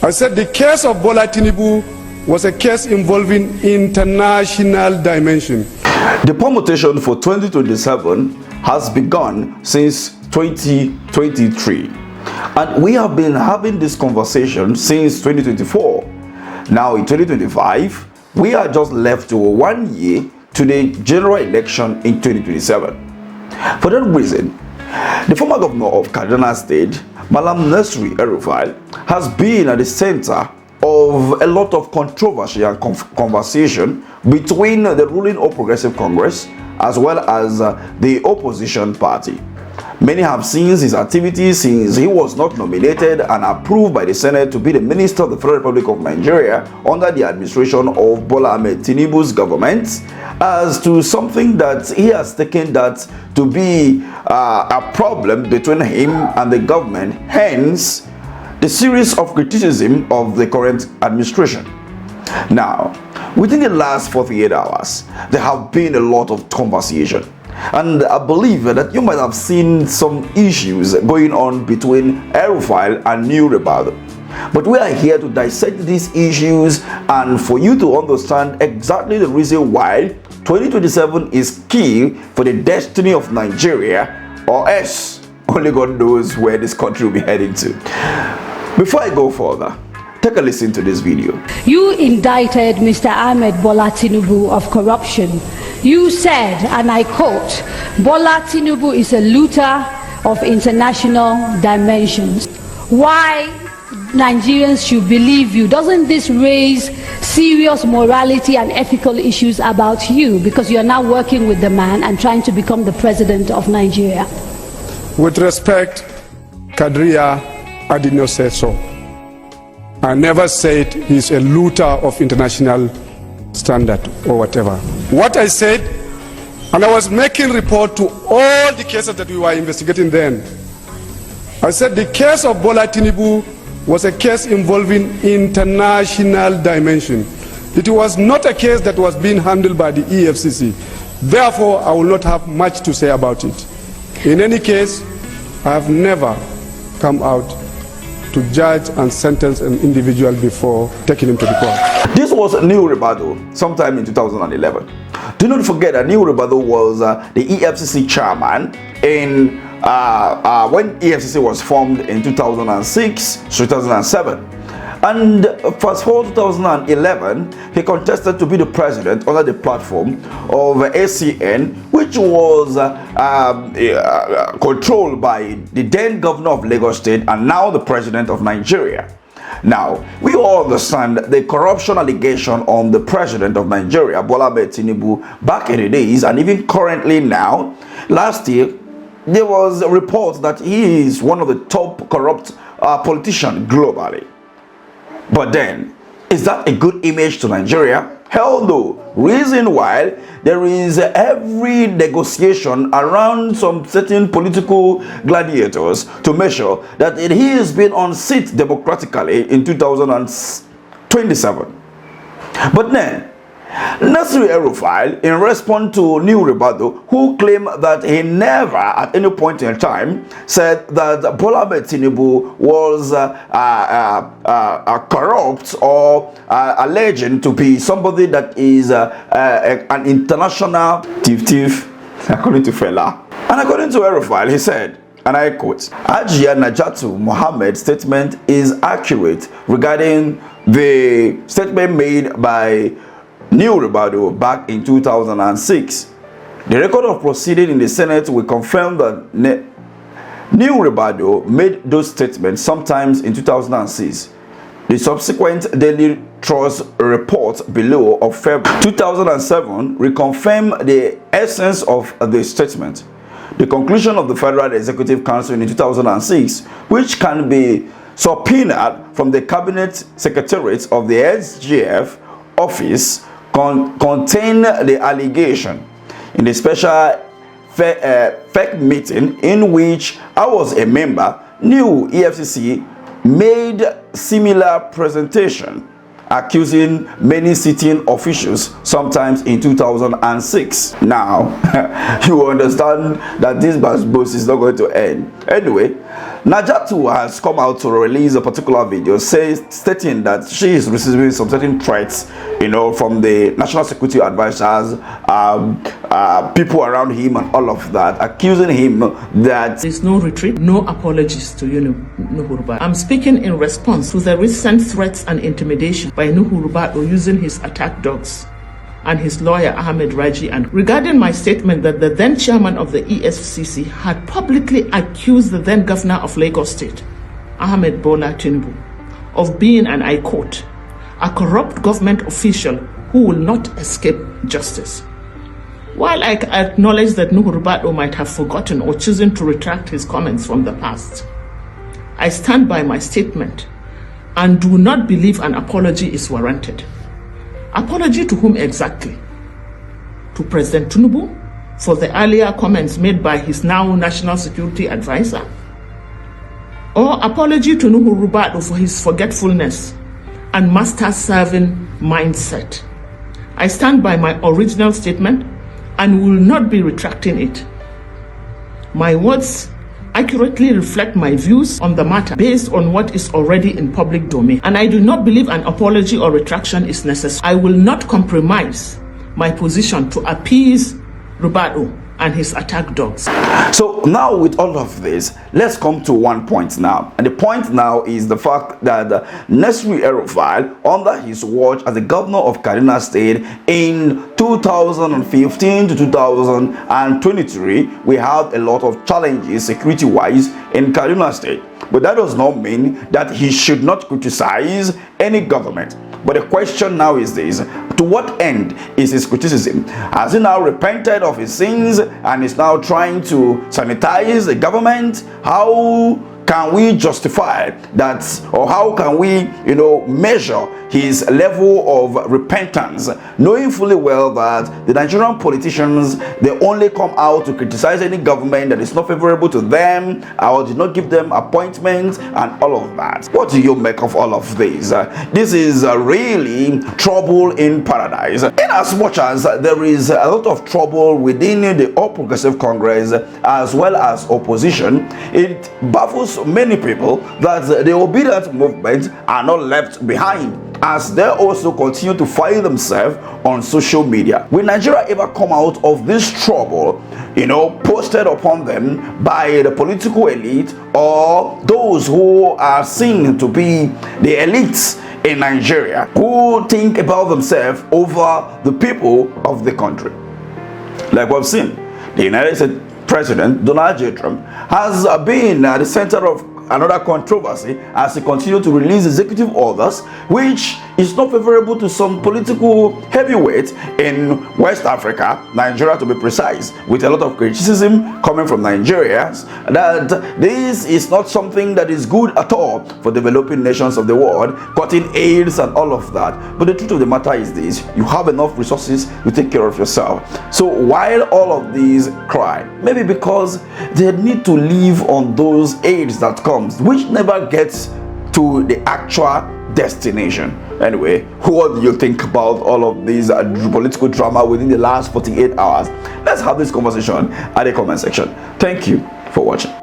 I said the case of Bola Tinubu was a case involving international dimension. The permutation for 2027 has begun since 2023, and we have been having this conversation since 2024. Now in 2025, we are just left to 1 year to the general election in 2027. For that reason, the former governor of Kaduna State, Malam Nuhu El-rufai, has been at the center of a lot of controversy and conversation between the ruling All Progressive Congress as well as the opposition party. Many have seen his activities since he was not nominated and approved by the Senate to be the Minister of the Federal Republic of Nigeria under the administration of Bola Ahmed Tinubu's government as to something that he has taken that to be a problem between him and the government, hence the series of criticism of the current administration. Now, within the last 48 hours, there have been a lot of conversation. And I believe that you might have seen some issues going on between El-rufai and Nuhu Ribadu. But we are here to dissect these issues and for you to understand exactly the reason why 2027 is key for the destiny of Nigeria, or else only God knows where this country will be heading to. Before I go further, take a listen to this video. You indicted Mr. Ahmed Bola Tinubu of corruption. You said, and I quote, Bola Tinubu is a looter of international dimensions. Why Nigerians should believe you? Doesn't this raise serious morality and ethical issues about you, because you're now working with the man and trying to become the president of Nigeria? With respect, Kadria, I did not say so. I never said he's a looter of international standard or whatever. What I said, and I was making report to all the cases that we were investigating then, I said the case of Bola Tinubu was a case involving international dimension. It was not a case that was being handled by the EFCC. Therefore, I will not have much to say about it. In any case, I have never come out to judge and sentence an individual before taking him to the court. This was Nuhu Ribadu sometime in 2011. Do not forget that Nuhu Ribadu was the EFCC chairman in when EFCC was formed in 2006 to 2007. And fast forward 2011, he contested to be the president under the platform of ACN, which was controlled by the then governor of Lagos State and now the president of Nigeria. Now, we all understand the corruption allegation on the president of Nigeria, Bola Ahmed Tinubu, back in the days and even currently now. Last year, there was a report that he is one of the top corrupt politicians globally. But then, is that a good image to Nigeria? Hell no. Reason why there is every negotiation around some certain political gladiators to measure that he has been on seat democratically in 2027. But then, Nuhu El-rufai, in response to Nuhu Ribadu, who claimed that he never at any point in time said that Bola Ahmed Tinubu was corrupt or alleged to be somebody that is an international thief, according to Fela. And according to El-rufai, he said, and I quote, Ajia Najatu Mohammed's statement is accurate regarding the statement made by Nuhu Ribadu back in 2006. The record of proceeding in the Senate will confirm that Nuhu Ribadu made those statements sometimes in 2006. The subsequent Daily Trust report below of February 2007 reconfirmed the essence of the statement. The conclusion of the Federal Executive Council in 2006, which can be subpoenaed from the Cabinet Secretariat of the SGF office, contain the allegation. In the special fake meeting in which I was a member, new EFCC made similar presentation accusing many sitting officials sometimes in 2006. Now, you understand that this buzz is not going to end. Anyway, Najatu has come out to release a particular video stating that she is receiving some certain threats, from the national security advisors, people around him and all of that, accusing him that there's no retreat, no apologies to Nuhu Ribadu. I'm speaking in response to the recent threats and intimidation by Nuhu Ribadu using his attack dogs and his lawyer Ahmed Raji, and regarding my statement that the then chairman of the EFCC had publicly accused the then governor of Lagos State, Ahmed Bola Tinubu, of being, and I quote, a corrupt government official who will not escape justice. While I acknowledge that Nuhu Ribadu might have forgotten or chosen to retract his comments from the past, I stand by my statement and do not believe an apology is warranted. Apology to whom exactly? To President Tinubu for the earlier comments made by his now national security advisor? Or apology to Nuhu Ribadu for his forgetfulness and master-serving mindset? I stand by my original statement and will not be retracting it. My words accurately reflect my views on the matter based on what is already in public domain, and I do not believe an apology or retraction is necessary. I will not compromise my position to appease Ribadu and his attack dogs. So now, with all of this, let's come to one point now, and the point now is the fact that Nuhu El-rufai, under his watch as the governor of Kaduna State in 2015 to 2023, we have a lot of challenges security-wise in Kaduna State. But that does not mean that he should not criticize any government. But the question now is this: to what end is his criticism? Has he now repented of his sins and is now trying to sanitize the government? How can we justify that, or how can we, measure his level of repentance, knowing fully well that the Nigerian politicians, they only come out to criticize any government that is not favorable to them or did not give them appointments and all of that? What do you make of all of this? This is really trouble in paradise. In as much as there is a lot of trouble within the All Progressive Congress as well as opposition, it baffles many people that the obedient movement are not left behind, as they also continue to find themselves on social media. Will Nigeria ever come out of this trouble, posted upon them by the political elite or those who are seen to be the elites in Nigeria, who think about themselves over the people of the country? Like we've seen, the United States President Donald J. Trump has been at the center of another controversy as he continued to release executive orders which is not favorable to some political heavyweights in West Africa, Nigeria to be precise, with a lot of criticism coming from Nigerians that this is not something that is good at all for developing nations of the world, cutting aids and all of that. But the truth of the matter is this: you have enough resources to take care of yourself. So while all of these cry, maybe because they need to live on those aids that comes, which never gets to the actual destination. Anyway, what do you think about all of these political drama within the last 48 hours? Let's have this conversation at the comment section. Thank you for watching.